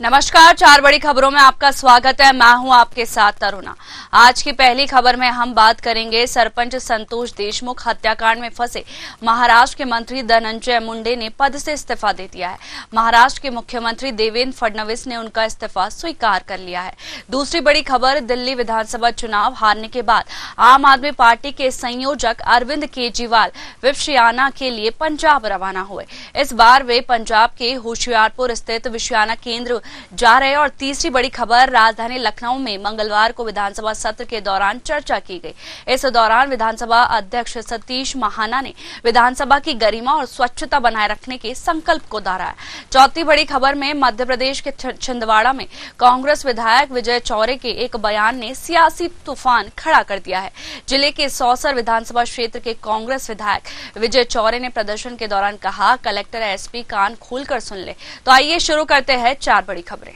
नमस्कार, चार बड़ी खबरों में आपका स्वागत है। मैं हूं आपके साथ तरुणा। आज की पहली खबर में हम बात करेंगे सरपंच संतोष देशमुख हत्याकांड में फंसे महाराष्ट्र के मंत्री धनंजय मुंडे ने पद से इस्तीफा दे दिया है। महाराष्ट्र के मुख्यमंत्री देवेंद्र फडणवीस ने उनका इस्तीफा स्वीकार कर लिया है। दूसरी बड़ी खबर, दिल्ली विधानसभा चुनाव हारने के बाद आम आदमी पार्टी के संयोजक अरविंद केजरीवाल विपश्यना के लिए पंजाब रवाना हुए। इस बार वे पंजाब के होशियारपुर स्थित विपश्यना केंद्र जा रहे। और तीसरी बड़ी खबर, राजधानी लखनऊ में मंगलवार को विधानसभा सत्र के दौरान चर्चा की गई। इस दौरान विधानसभा अध्यक्ष सतीश महाना ने विधानसभा की गरिमा और स्वच्छता बनाए रखने के संकल्प को दोहराया। चौथी बड़ी खबर में मध्य प्रदेश के छिंदवाड़ा में कांग्रेस विधायक विजय चौरे के एक बयान ने सियासी तूफान खड़ा कर दिया है। जिले के सौसर विधानसभा क्षेत्र के कांग्रेस विधायक विजय चौरे ने प्रदर्शन के दौरान कहा, कलेक्टर एसपी कान खोलकर सुन ले। तो आइए शुरू करते हैं चार बड़ी खबरें।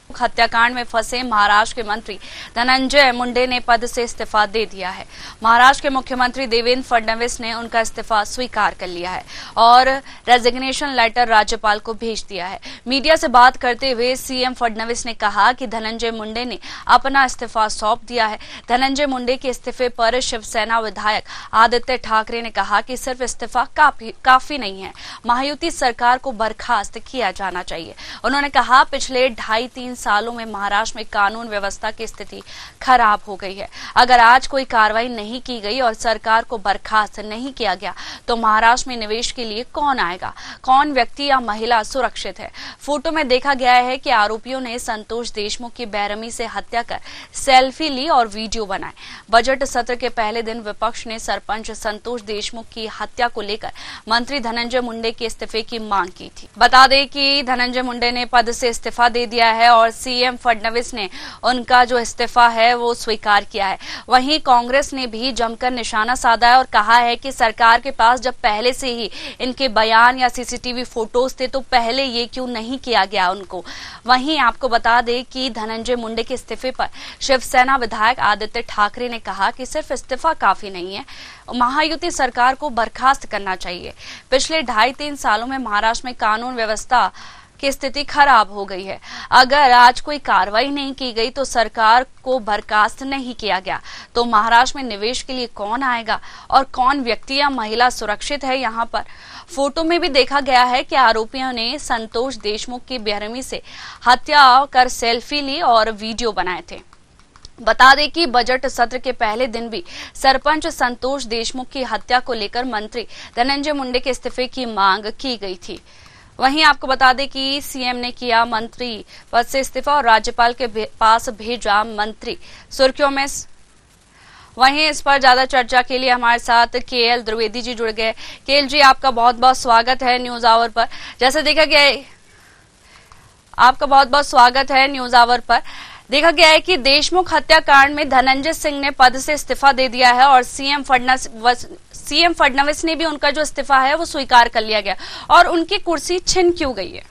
हत्याकांड में फंसे महाराष्ट्र के मंत्री धनंजय मुंडे ने पद से इस्तीफा दे दिया है। महाराष्ट्र के मुख्यमंत्री देवेंद्र फडणवीस ने उनका इस्तीफा स्वीकार कर लिया है और रेजिग्नेशन लेटर राज्यपाल को भेज दिया है। मीडिया से बात करते हुए सीएम फडणवीस ने कहा कि धनंजय मुंडे ने अपना इस्तीफा सौंप दिया है। धनंजय मुंडे के इस्तीफे पर शिवसेना विधायक आदित्य ठाकरे ने कहा कि सिर्फ इस्तीफा काफी नहीं है, महायुति सरकार को बर्खास्त किया जाना चाहिए। उन्होंने कहा, पिछले 2.5-3 सालों में महाराष्ट्र में कानून व्यवस्था की स्थिति खराब हो गई है। अगर आज कोई कार्रवाई नहीं की गई और सरकार को बर्खास्त नहीं किया गया तो महाराष्ट्र में निवेश के लिए कौन आएगा? कौन व्यक्ति या महिला सुरक्षित है? फोटो में देखा गया है कि आरोपियों ने संतोष देशमुख की बेरहमी से हत्या कर सेल्फी ली और वीडियो बनाए। बजट सत्र के पहले दिन विपक्ष ने सरपंच संतोष देशमुख की हत्या को लेकर मंत्री धनंजय मुंडे के इस्तीफे की मांग की थी। बता दें कि धनंजय मुंडे ने पद से इस्तीफा दे दिया है और सीएम फडणवीस ने उनका जो इस्तीफा है वो स्वीकार किया है। वहीं कांग्रेस ने भी जमकर निशाना साधा है और कहा है कि सरकार के पास जब पहले से ही इनके बयान या सीसीटीवी फोटोज थे तो पहले ये क्यों नहीं किया गया उनको। वहीं आपको बता दें कि धनंजय मुंडे के इस्तीफे पर शिवसेना विधायक आदित्य ठाकरे ने कहा कि सिर्फ इस्तीफा काफी नहीं है, महायुति सरकार को बर्खास्त करना चाहिए। पिछले 2.5-3 सालों में महाराष्ट्र में कानून व्यवस्था की स्थिति खराब हो गई है। अगर आज कोई कार्रवाई नहीं की गई तो सरकार को बर्खास्त नहीं किया गया तो महाराष्ट्र में निवेश के लिए कौन आएगा और कौन व्यक्ति या महिला सुरक्षित है? यहाँ पर फोटो में भी देखा गया है कि आरोपियों ने संतोष देशमुख की बेरहमी से हत्या कर सेल्फी ली और वीडियो बनाए थे। बता दें कि बजट सत्र के पहले दिन भी सरपंच संतोष देशमुख की हत्या को लेकर मंत्री धनंजय मुंडे के इस्तीफे की मांग की गई थी। वहीं आपको बता दें कि सीएम ने किया मंत्री पद से इस्तीफा और राज्यपाल के पास भेजा मंत्री सुर्खियों में। वहीं इस पर ज्यादा चर्चा के लिए हमारे साथ केएल द्विवेदी जी जुड़ गए। केएल जी, आपका बहुत बहुत स्वागत है न्यूज आवर पर। जैसे देखा गया है, आपका बहुत बहुत स्वागत है न्यूज आवर पर। देखा गया है कि देशमुख हत्याकांड में धनंजय सिंह ने पद से इस्तीफा दे दिया है और सीएम फडणवीस ने भी उनका जो इस्तीफा है वो स्वीकार कर लिया गया और उनकी कुर्सी छिन क्यों गई है?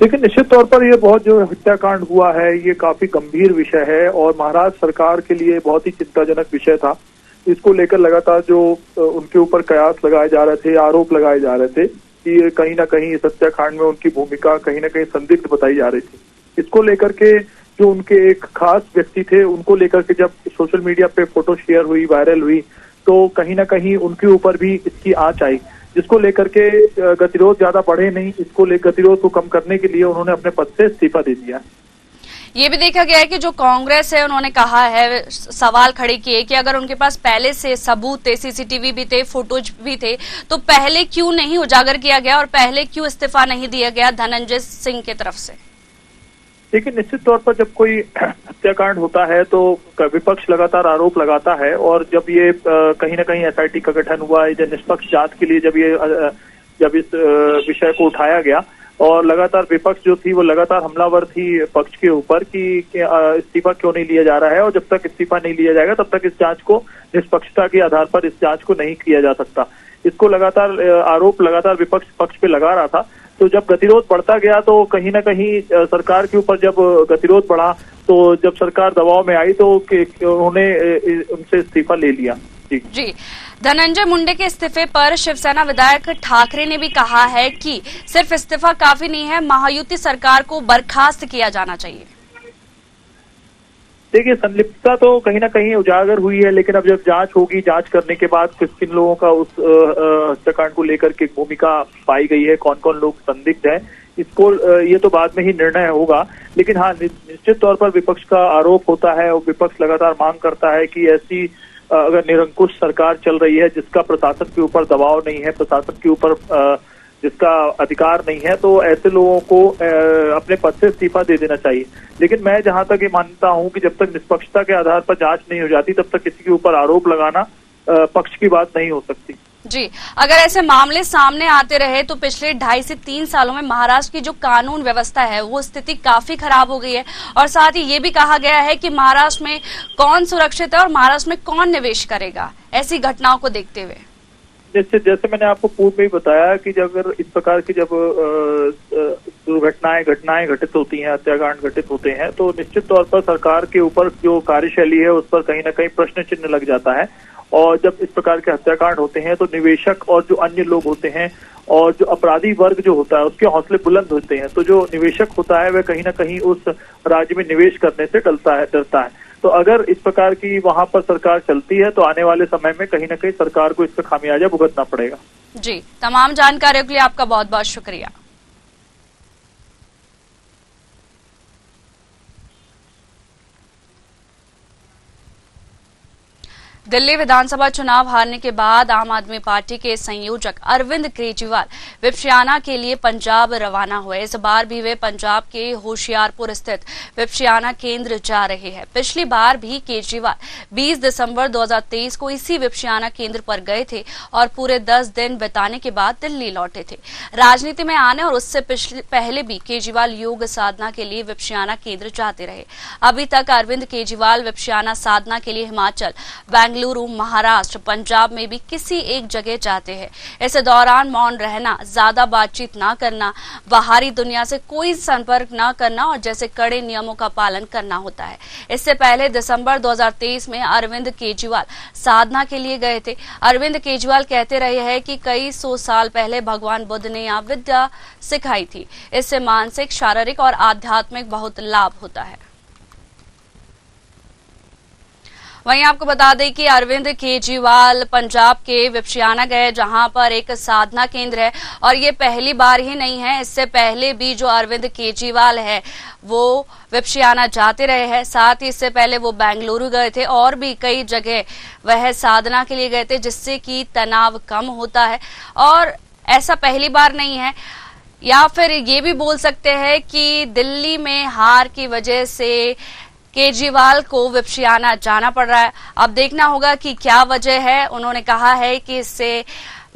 लेकिन निश्चित तौर पर ये बहुत जो हत्याकांड हुआ है ये काफी गंभीर विषय है और महाराष्ट्र सरकार के लिए बहुत ही चिंताजनक विषय था। इसको लेकर लगातार जो उनके ऊपर कयास लगाए जा रहे थे, आरोप लगाए जा रहे थे कि कहीं ना कहीं इस हत्याकांड में उनकी भूमिका कहीं ना कहीं संदिग्ध बताई जा रही थी। इसको लेकर के जो उनके एक खास व्यक्ति थे उनको लेकर के जब सोशल मीडिया पे फोटो शेयर हुई, वायरल हुई, तो कहीं ना कहीं उनके ऊपर भी इसकी आंच आई, जिसको लेकर के गतिरोध ज्यादा बढ़े नहीं। इसको लेकर गतिरोध को कम करने के लिए उन्होंने अपने पद से इस्तीफा दे दिया। ये भी देखा गया है कि जो कांग्रेस है उन्होंने कहा है, सवाल खड़े किए कि अगर उनके पास पहले से सबूत थे, सीसीटीवी भी थे, फोटोज भी थे, तो पहले क्यों नहीं उजागर किया गया और पहले क्यों इस्तीफा नहीं दिया गया धनंजय सिंह की तरफ से? लेकिन निश्चित तौर पर जब कोई हत्याकांड होता है तो विपक्ष लगातार आरोप लगाता है और जब ये कहीं ना कहीं एसआईटी का गठन हुआ, या निष्पक्ष जांच के लिए जब इस विषय को उठाया गया और लगातार विपक्ष जो थी वो लगातार हमलावर थी पक्ष के ऊपर कि इस्तीफा क्यों नहीं लिया जा रहा है और जब तक इस्तीफा नहीं लिया जाएगा तब तक इस जांच को निष्पक्षता के आधार पर इस जांच को नहीं किया जा सकता। इसको लगातार आरोप लगातार विपक्ष पक्ष पे लगा रहा था। तो जब गतिरोध बढ़ता गया तो कहीं ना कहीं सरकार के ऊपर जब गतिरोध बढ़ा तो जब सरकार दबाव में आई तो उन्होंने उनसे इस्तीफा ले लिया। जी, धनंजय मुंडे के इस्तीफे पर शिवसेना विधायक ठाकरे ने भी कहा है कि सिर्फ इस्तीफा काफी नहीं है, महायुति सरकार को बर्खास्त किया जाना चाहिए। देखिए, संलिप्तता तो कहीं ना कहीं उजागर हुई है, लेकिन अब जब जांच होगी, जांच करने के बाद किन लोगों का उस हत्याकांड को लेकर के भूमिका पाई गई है, कौन कौन लोग संदिग्ध है, इसको ये तो बाद में ही निर्णय होगा। लेकिन हाँ, निश्चित तौर पर विपक्ष का आरोप होता है और विपक्ष लगातार मांग करता है कि ऐसी अगर निरंकुश सरकार चल रही है जिसका प्रशासन के ऊपर दबाव नहीं है, प्रशासन के ऊपर जिसका अधिकार नहीं है, तो ऐसे लोगों को अपने पद से इस्तीफा दे देना चाहिए। लेकिन मैं जहां तक ये मानता हूं कि जब तक निष्पक्षता के आधार पर जांच नहीं हो जाती तब तक किसी के ऊपर आरोप लगाना पक्ष की बात नहीं हो सकती। जी, अगर ऐसे मामले सामने आते रहे तो पिछले 2.5 से 3 सालों में महाराष्ट्र की जो कानून व्यवस्था है वो स्थिति काफी खराब हो गई है, और साथ ही ये भी कहा गया है कि महाराष्ट्र में कौन सुरक्षित है और महाराष्ट्र में कौन निवेश करेगा, ऐसी घटनाओं को देखते हुए। जैसे मैंने आपको पूर्व में ही बताया कि जब अगर इस प्रकार की जब घटनाएं घटित होती हैं, हत्याकांड घटित होते हैं, तो निश्चित तौर पर सरकार के ऊपर जो कार्यशैली है उस पर कहीं ना कहीं प्रश्न चिन्ह लग जाता है। और जब इस प्रकार के हत्याकांड होते हैं तो निवेशक और जो अन्य लोग होते हैं और जो अपराधी वर्ग जो होता है उसके हौसले बुलंद होते हैं, तो जो निवेशक होता है वह कहीं ना कहीं उस राज्य में निवेश करने से डरता है। तो अगर इस प्रकार की वहां पर सरकार चलती है तो आने वाले समय में कहीं ना कहीं सरकार को इसका खामियाजा भुगतना पड़ेगा। जी, तमाम जानकारियों के लिए आपका बहुत बहुत शुक्रिया। दिल्ली विधानसभा चुनाव हारने के बाद आम आदमी पार्टी के संयोजक अरविंद केजरीवाल विपश्यना के लिए पंजाब रवाना हुए। इस बार भी वे पंजाब के होशियारपुर स्थित विपश्यना केंद्र जा रहे हैं। पिछली बार भी केजरीवाल 20 दिसंबर 2023 को इसी विपश्यना केंद्र पर गए थे और पूरे 10 दिन बिताने के बाद दिल्ली लौटे थे। राजनीति में आने और उससे पहले भी केजरीवाल योग साधना के लिए विपश्यना केंद्र जाते रहे। अभी तक अरविंद केजरीवाल विपश्यना साधना के लिए हिमाचल, बेंगलुरु, महाराष्ट्र, पंजाब में भी किसी एक जगह जाते हैं। इस दौरान मौन रहना, ज्यादा बातचीत न करना, बाहरी दुनिया से कोई संपर्क न करना और जैसे कड़े नियमों का पालन करना होता है। इससे पहले दिसंबर 2023 में अरविंद केजरीवाल साधना के लिए गए थे। अरविंद केजरीवाल कहते रहे हैं कि कई 100 साल पहले भगवान बुद्ध ने यहाँ विद्या सिखाई थी। इससे मानसिक, शारीरिक और आध्यात्मिक बहुत लाभ होता है। वहीं आपको बता दें कि अरविंद केजरीवाल पंजाब के विपश्यना गए, जहां पर एक साधना केंद्र है, और ये पहली बार ही नहीं है। इससे पहले भी जो अरविंद केजरीवाल है वो विपश्यना जाते रहे हैं। साथ ही इससे पहले वो बेंगलुरु गए थे और भी कई जगह वह साधना के लिए गए थे, जिससे कि तनाव कम होता है। और ऐसा पहली बार नहीं है, या फिर ये भी बोल सकते हैं कि दिल्ली में हार की वजह से केजरीवाल को विपश्यना जाना पड़ रहा है। अब देखना होगा कि क्या वजह है। उन्होंने कहा है कि इससे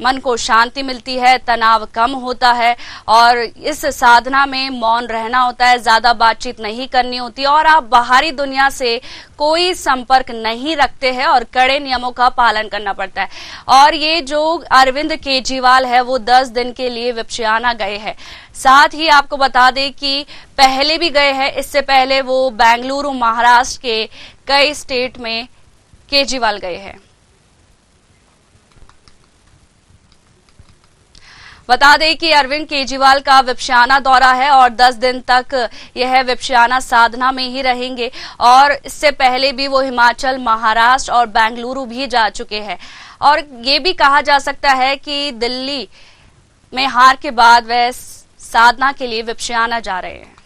मन को शांति मिलती है, तनाव कम होता है और इस साधना में मौन रहना होता है, ज्यादा बातचीत नहीं करनी होती और आप बाहरी दुनिया से कोई संपर्क नहीं रखते हैं और कड़े नियमों का पालन करना पड़ता है। और ये जो अरविंद केजरीवाल है वो 10 दिन के लिए विपश्यना गए हैं। साथ ही आपको बता दें कि पहले भी गए हैं, इससे पहले वो बेंगलुरु, महाराष्ट्र के कई स्टेट में केजरीवाल गए हैं। बता दें कि अरविंद केजरीवाल का विपश्यना दौरा है और 10 दिन तक यह विपश्यना साधना में ही रहेंगे। और इससे पहले भी वो हिमाचल, महाराष्ट्र और बेंगलुरु भी जा चुके हैं। और ये भी कहा जा सकता है कि दिल्ली में हार के बाद वह साधना के लिए विपश्यना जा रहे हैं।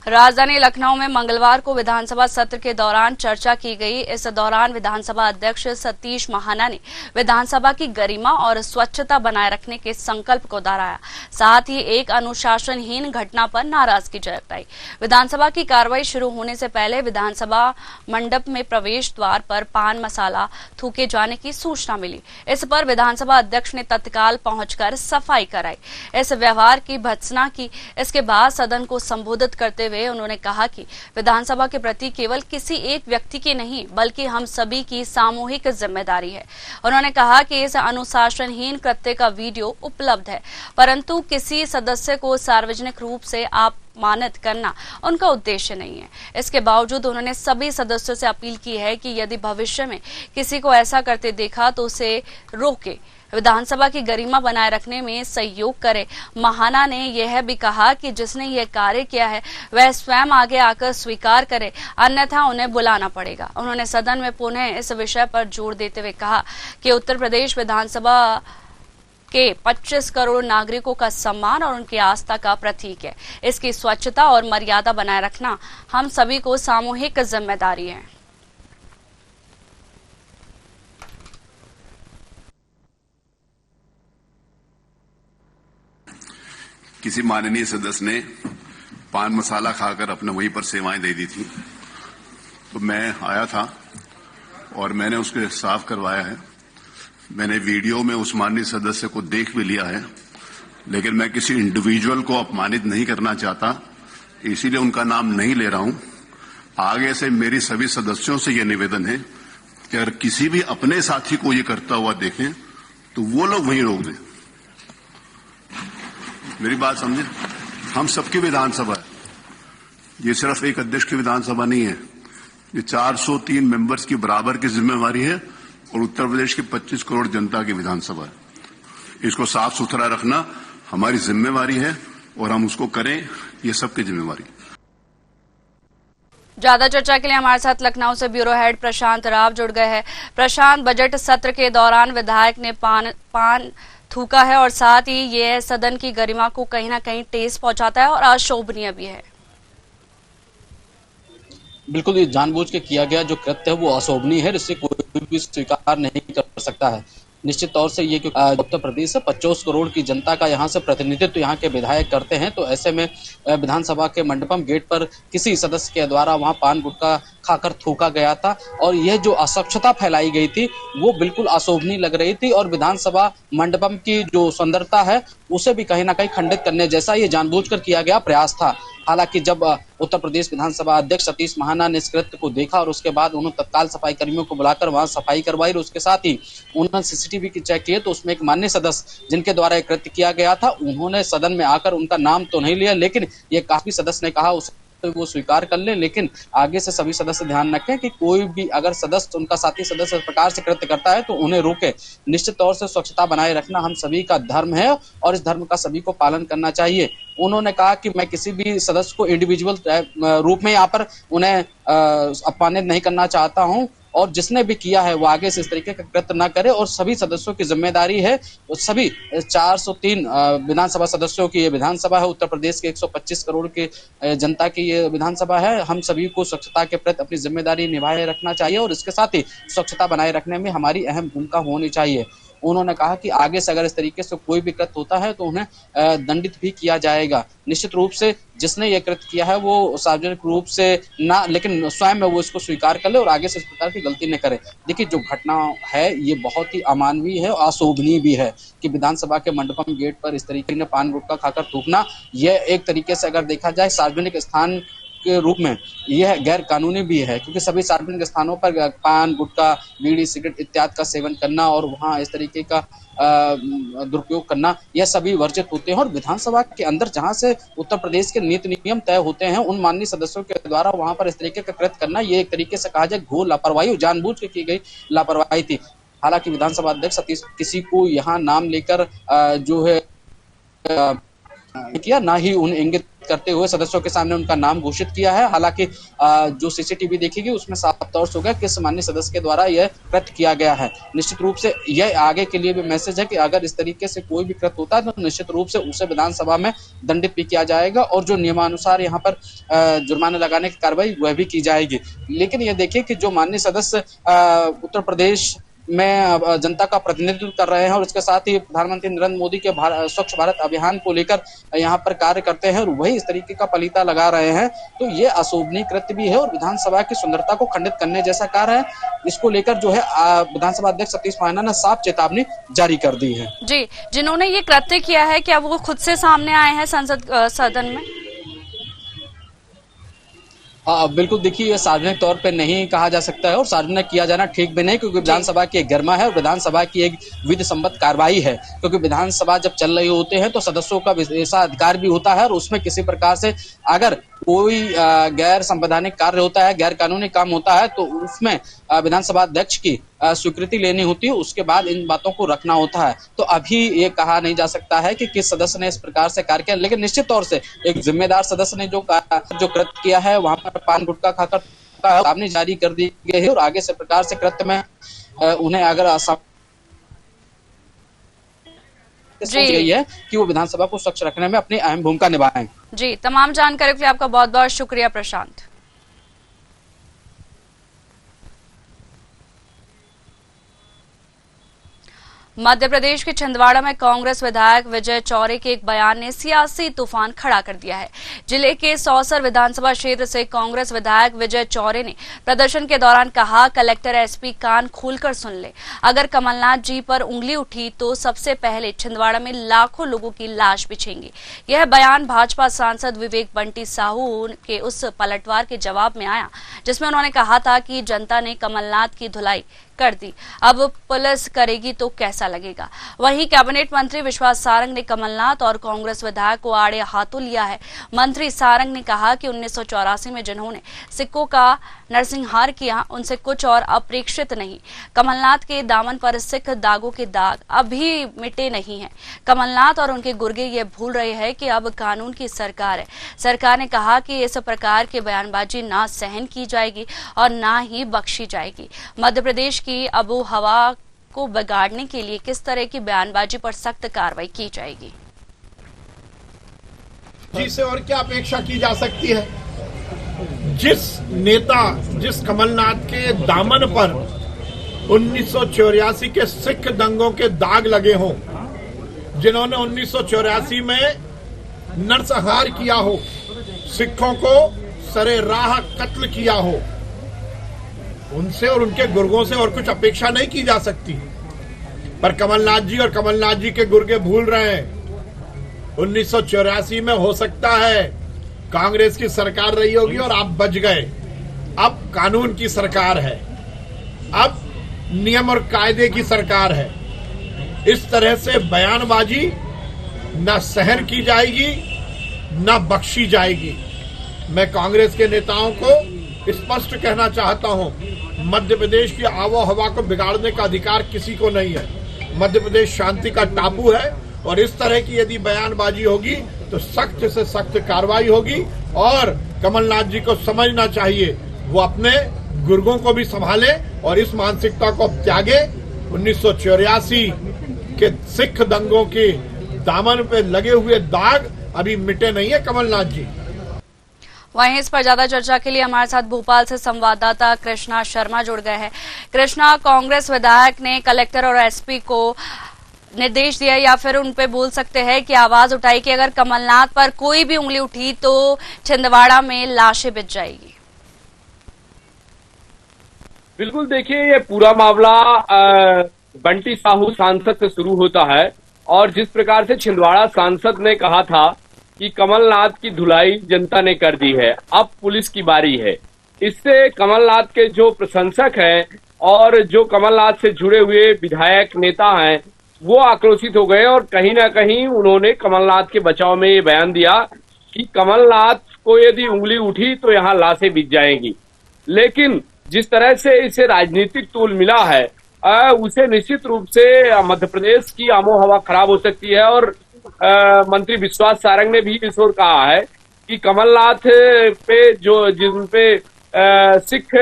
राजधानी लखनऊ में मंगलवार को विधानसभा सत्र के दौरान चर्चा की गई। इस दौरान विधानसभा अध्यक्ष सतीश महाना ने विधानसभा की गरिमा और स्वच्छता बनाए रखने के संकल्प को दोहराया। साथ ही एक अनुशासनहीन घटना पर नाराजगी जताई। विधानसभा की कार्रवाई शुरू होने से पहले विधानसभा मंडप में प्रवेश द्वार पर पान मसाला थूके जाने की सूचना मिली। इस पर विधानसभा अध्यक्ष ने तत्काल पहुंचकर सफाई कराई, इस व्यवहार की भर्त्सना की। इसके बाद सदन को संबोधित करते हुए उन्होंने कहा कि विधानसभा के प्रति केवल किसी एक व्यक्ति की नहीं बल्कि हम सभी की सामूहिक जिम्मेदारी है। उन्होंने कहा कि इस अनुशासनहीन कृत्य का वीडियो उपलब्ध है, परंतु किसी सदस्य को सार्वजनिक रूप से अपमानित करना उनका उद्देश्य नहीं है। इसके बावजूद उन्होंने सभी सदस्यों से अपील की है कि यदि भविष्य में किसी को ऐसा करते देखा तो उसे रोके, विधानसभा की गरिमा बनाए रखने में सहयोग करे। महाना ने यह भी कहा कि जिसने यह कार्य किया है वह स्वयं आगे आकर स्वीकार करे, अन्यथा उन्हें बुलाना पड़ेगा। उन्होंने सदन में पुनः इस विषय पर जोर देते हुए कहा कि उत्तर प्रदेश विधानसभा के 25 करोड़ नागरिकों का सम्मान और उनकी आस्था का प्रतीक है। इसकी स्वच्छता और मर्यादा बनाए रखना हम सभी को सामूहिक जिम्मेदारी है। किसी माननीय सदस्य ने पान मसाला खाकर अपने वहीं पर सेवाएं दे दी थी, तो मैं आया था और मैंने उसके साफ करवाया है। मैंने वीडियो में उस माननीय सदस्य को देख भी लिया है, लेकिन मैं किसी इंडिविजुअल को अपमानित नहीं करना चाहता, इसीलिए उनका नाम नहीं ले रहा हूं। आगे से मेरी सभी सदस्यों से यह निवेदन है कि अगर किसी भी अपने साथी को ये करता हुआ देखें तो वो लोग वहीं रोक दें। मेरी बात समझे, हम सबकी विधानसभा है, ये सिर्फ एक अध्यक्ष की विधानसभा नहीं है, ये 403 मेंबर्स की बराबर की जिम्मेवारी है और उत्तर प्रदेश की 25 करोड़ जनता की विधानसभा है। इसको साफ सुथरा रखना हमारी जिम्मेवारी है और हम उसको करें, ये सबकी जिम्मेवारी। ज्यादा चर्चा के लिए हमारे साथ लखनऊ से ब्यूरो हेड प्रशांत राव जुड़ गए हैं। प्रशांत, बजट सत्र के दौरान विधायक ने पान थूका है और साथ ही यह सदन की गरिमा को कहीं ना कहीं ठेस पहुंचाता है और अशोभनीय भी है। बिल्कुल, ये जानबूझ के किया गया जो कृत्य है वो अशोभनीय है, जिससे कोई भी स्वीकार नहीं कर सकता है। निश्चित तौर से ये क्योंकि उत्तर प्रदेश से 25 करोड़ की जनता का यहाँ से प्रतिनिधित्व यहाँ के विधायक करते हैं, तो ऐसे में विधानसभा के मंडपम गेट पर किसी सदस्य के द्वारा वहाँ पान गुटखा खाकर थूका गया था और यह जो अस्वच्छता फैलाई गई थी वो बिल्कुल अशोभनीय लग रही थी और विधानसभा मंडपम की जो सुंदरता है उसे भी कहीं ना कहीं खंडित करने जैसा ये जानबूझकर किया गया प्रयास था। हालांकि जब उत्तर प्रदेश विधानसभा अध्यक्ष सतीश महाना ने इस कृत्य को देखा और उसके बाद उन्होंने तत्काल सफाई कर्मियों को बुलाकर वहां सफाई करवाई और उसके साथ ही उन्होंने सीसीटीवी की चेक किए, तो उसमें एक माननीय सदस्य जिनके द्वारा यह कृत्य किया गया था उन्होंने सदन में आकर उनका नाम तो नहीं लिया, लेकिन ये काफी सदस्य ने कहा उस तो वो स्वीकार कर ले, लेकिन आगे से सभी सदस्य ध्यान रखें कि कोई भी अगर सदस्य उनका साथी सदस्य इस प्रकार से कृत्य करता है तो उन्हें रोके। निश्चित तौर से स्वच्छता बनाए रखना हम सभी का धर्म है और इस धर्म का सभी को पालन करना चाहिए। उन्होंने कहा कि मैं किसी भी सदस्य को इंडिविजुअल रूप में यहाँ पर उन्हें अपमानित नहीं करना चाहता हूँ और जिसने भी किया है वो आगे से इस तरीके का कृत्य न करे और सभी सदस्यों की जिम्मेदारी है। सभी 403 विधानसभा सदस्यों की ये विधानसभा है, उत्तर प्रदेश के 125 करोड़ के जनता की ये विधानसभा है। हम सभी को स्वच्छता के प्रति अपनी जिम्मेदारी निभाए रखना चाहिए और इसके साथ ही स्वच्छता बनाए रखने में हमारी अहम भूमिका होनी चाहिए। उन्होंने कहा कि आगे से अगर इस तरीके से कोई भी कृत्य होता है तो उन्हें दंडित भी किया जाएगा। निश्चित रूप से जिसने ये कृत्य किया है वो सार्वजनिक रूप से ना, लेकिन स्वयं में वो इसको स्वीकार कर ले और आगे से इस प्रकार की गलती न करे। देखिए, जो घटना है ये बहुत ही अमानवीय है और अशोभनीय भी है कि विधानसभा के मंडपम गेट पर इस तरीके ने पान गुटखा खाकर थूकना, यह एक तरीके से अगर देखा जाए सार्वजनिक स्थान के रूप में यह गैर कानूनी भी है, क्योंकि सभी सार्वजनिक स्थानों पर पान गुटखा बीड़ी सिगरेट इत्यादि का सेवन करना और वहां इस तरीके का दुरुपयोग करना यह सभी वर्जित होते हैं। और विधानसभा के अंदर जहां से उत्तर प्रदेश के नीति नियम तय होते हैं उन माननीय सदस्यों के द्वारा वहां पर इस तरीके का कृत्य करना ये एक तरीके से कहा जाए घोर लापरवाही, जानबूझ के की गई लापरवाही थी। हालांकि विधानसभा अध्यक्ष सतीश किसी को यहाँ नाम लेकर जो है किया, ना ही उन इंगित करते हुए सदस्यों के सामने उनका नाम घोषित किया है। हालांकि जो सीसीटीवी देखेगी उसमें साफ तौर से होगा किस माननीय सदस्य के द्वारा यह कृत्य किया गया है। निश्चित रूप से यह आगे के लिए भी मैसेज है कि अगर इस तरीके से कोई भी कृत्य होता है तो निश्चित रूप से उसे विधानसभा में दंडित भी किया जाएगा और जो नियमानुसार यहाँ पर जुर्माना लगाने की कार्रवाई वह भी की जाएगी। लेकिन यह देखिए कि जो माननीय सदस्य उत्तर प्रदेश में जनता का प्रतिनिधित्व कर रहे हैं और उसके साथ ही प्रधानमंत्री नरेंद्र मोदी के स्वच्छ भारत अभियान को लेकर यहाँ पर कार्य करते हैं और वही इस तरीके का पलीता लगा रहे हैं, तो ये अशोभनीय कृत्य भी है और विधानसभा की सुंदरता को खंडित करने जैसा कार्य है। इसको लेकर जो है विधानसभा अध्यक्ष सतीश महाना ने साफ चेतावनी जारी कर दी है। जी, जिन्होंने ये कृत्य किया है क्या वो खुद से सामने आए हैं सदन में? बिल्कुल, देखिए ये सार्वजनिक तौर पे नहीं कहा जा सकता है और सार्वजनिक किया जाना ठीक भी नहीं, क्योंकि विधानसभा की एक गरिमा है और विधानसभा की एक विधि सम्मत कार्रवाई है। क्योंकि विधानसभा जब चल रही होते हैं तो सदस्यों का ऐसा अधिकार भी होता है और उसमें किसी प्रकार से अगर कोई गैर संवैधानिक कार्य होता है, गैर कानूनी काम होता है, तो उसमें विधानसभा अध्यक्ष की स्वीकृति लेनी होती है, उसके बाद इन बातों को रखना होता है। तो अभी ये कहा नहीं जा सकता है कि किस सदस्य ने इस प्रकार से कार्य किया, लेकिन निश्चित तौर से एक जिम्मेदार सदस्य ने जो कृत्य किया है, वहां पर पान गुटखा खाकर चेतावनी जारी कर दी गई है और आगे से प्रकार से कृत्य में उन्हें अगर गई है कि वो विधानसभा को स्वच्छ रखने में अपनी अहम भूमिका निभाएं। जी, तमाम जानकारी के लिए आपका बहुत बहुत शुक्रिया प्रशांत। मध्य प्रदेश के छिंदवाड़ा में कांग्रेस विधायक विजय चौरे के एक बयान ने सियासी तूफान खड़ा कर दिया है। जिले के सौसर विधानसभा क्षेत्र से कांग्रेस विधायक विजय चौरे ने प्रदर्शन के दौरान कहा, कलेक्टर एसपी कान खोलकर सुन ले, अगर कमलनाथ जी पर उंगली उठी तो सबसे पहले छिंदवाड़ा में लाखों लोगों की लाश बिछेंगी। यह बयान भाजपा सांसद विवेक बंटी साहू के उस पलटवार के जवाब में आया जिसमें उन्होंने कहा था कि जनता ने कमलनाथ की धुलाई कर दी, अब पुलिस करेगी तो कैसा लगेगा। वहीं कैबिनेट मंत्री विश्वास सारंग ने कमलनाथ और कांग्रेस विधायक को आड़े हाथों लिया है। मंत्री सारंग ने कहा कि 1984 में जिन्होंने सिखों का नरसंहार किया उनसे कुछ और अपेक्षित नहीं। कमलनाथ के दामन पर सिख दागों के दाग अभी मिटे नहीं हैं। कमलनाथ और उनके गुर्गे ये भूल रहे हैं कि अब कानून की सरकार है। सरकार ने कहा कि इस प्रकार की बयानबाजी ना सहन की जाएगी और ना ही बख्शी जाएगी। मध्य प्रदेश की आबो हवा को बिगाड़ने के लिए किस तरह की बयानबाजी पर सख्त कार्रवाई की जाएगी। जी से और क्या अपेक्षा की जा सकती है। जिस कमलनाथ के दामन पर 1984 के सिख दंगों के दाग लगे हों, जिन्होंने 1984 में नरसंहार किया हो, सिखों को सरे राह कत्ल किया हो, उनसे और उनके गुर्गों से और कुछ अपेक्षा नहीं की जा सकती। पर कमलनाथ जी और कमलनाथ जी के गुर्गे भूल रहे हैं। 1984 में हो सकता है कांग्रेस की सरकार रही होगी और आप बच गए। अब कानून की सरकार है, अब नियम और कायदे की सरकार है। इस तरह से बयानबाजी न सहन की जाएगी न बख्शी जाएगी। मैं कांग्रेस के नेताओं को स्पष्ट कहना चाहता हूं, मध्य प्रदेश की आबो हवा को बिगाड़ने का अधिकार किसी को नहीं है। मध्य प्रदेश शांति का टापू है और इस तरह की यदि बयानबाजी होगी तो सख्त से सख्त कार्रवाई होगी। और कमलनाथ जी को समझना चाहिए, वो अपने गुर्गों को भी संभाले और इस मानसिकता को त्यागे। 1984 के सिख दंगों के दामन पे लगे हुए दाग अभी मिटे नहीं है कमलनाथ जी। वहीं इस पर ज्यादा चर्चा के लिए हमारे साथ भोपाल से संवाददाता कृष्णा शर्मा जुड़ गए हैं। कृष्णा, कांग्रेस विधायक ने कलेक्टर और एसपी को निर्देश दिया या फिर उन पे बोल सकते हैं कि आवाज उठाई कि अगर कमलनाथ पर कोई भी उंगली उठी तो छिंदवाड़ा में लाशें बिछ जाएगी। बिल्कुल, देखिए ये पूरा मामला बंटी साहू सांसद से शुरू होता है और जिस प्रकार से छिंदवाड़ा सांसद ने कहा था कि कमलनाथ की धुलाई जनता ने कर दी है, अब पुलिस की बारी है। इससे कमलनाथ के जो प्रशंसक हैं और जो कमलनाथ से जुड़े हुए विधायक नेता हैं वो आक्रोशित हो गए और कहीं ना कहीं उन्होंने कमलनाथ के बचाव में ये बयान दिया कि कमलनाथ को यदि उंगली उठी तो यहाँ लाशें बिछ जाएंगी। लेकिन जिस तरह से इसे राजनीतिक तूल मिला है उसे निश्चित रूप से मध्य प्रदेश की आमो हवा खराब हो सकती है। और मंत्री विश्वास सारंग ने भी इस ओर कहा है कि कमलनाथ पे जिन पे सिख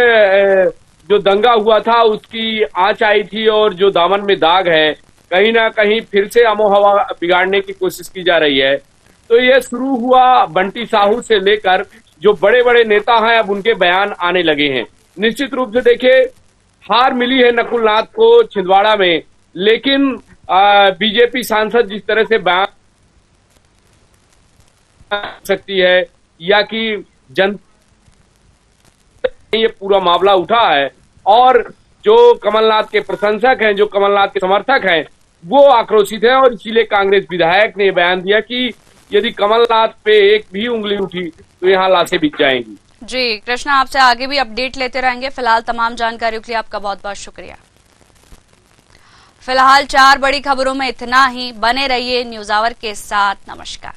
जो दंगा हुआ था उसकी आंच आई थी और जो दामन में दाग है, कहीं ना कहीं फिर से आमोहवा बिगाड़ने की कोशिश की जा रही है। तो ये शुरू हुआ बंटी साहू से लेकर जो बड़े बड़े नेता हैं अब उनके बयान आने लगे हैं। निश्चित रूप से देखिए हार मिली है नकुल नाथ को छिंदवाड़ा में, लेकिन बीजेपी सांसद जिस तरह से बयान सकती है या कि जनता ये पूरा मामला उठा है और जो कमलनाथ के प्रशंसक हैं, जो कमलनाथ के समर्थक हैं, वो आक्रोशित है और इसीलिए कांग्रेस विधायक ने बयान दिया कि यदि कमलनाथ पे एक भी उंगली उठी तो यहाँ लाशें बिछ जाएंगी। जी कृष्णा, आपसे आगे भी अपडेट लेते रहेंगे। फिलहाल तमाम जानकारियों के लिए आपका बहुत बहुत शुक्रिया। फिलहाल 4 बड़ी खबरों में इतना ही। बने रहिए न्यूज़ आवर के साथ। नमस्कार।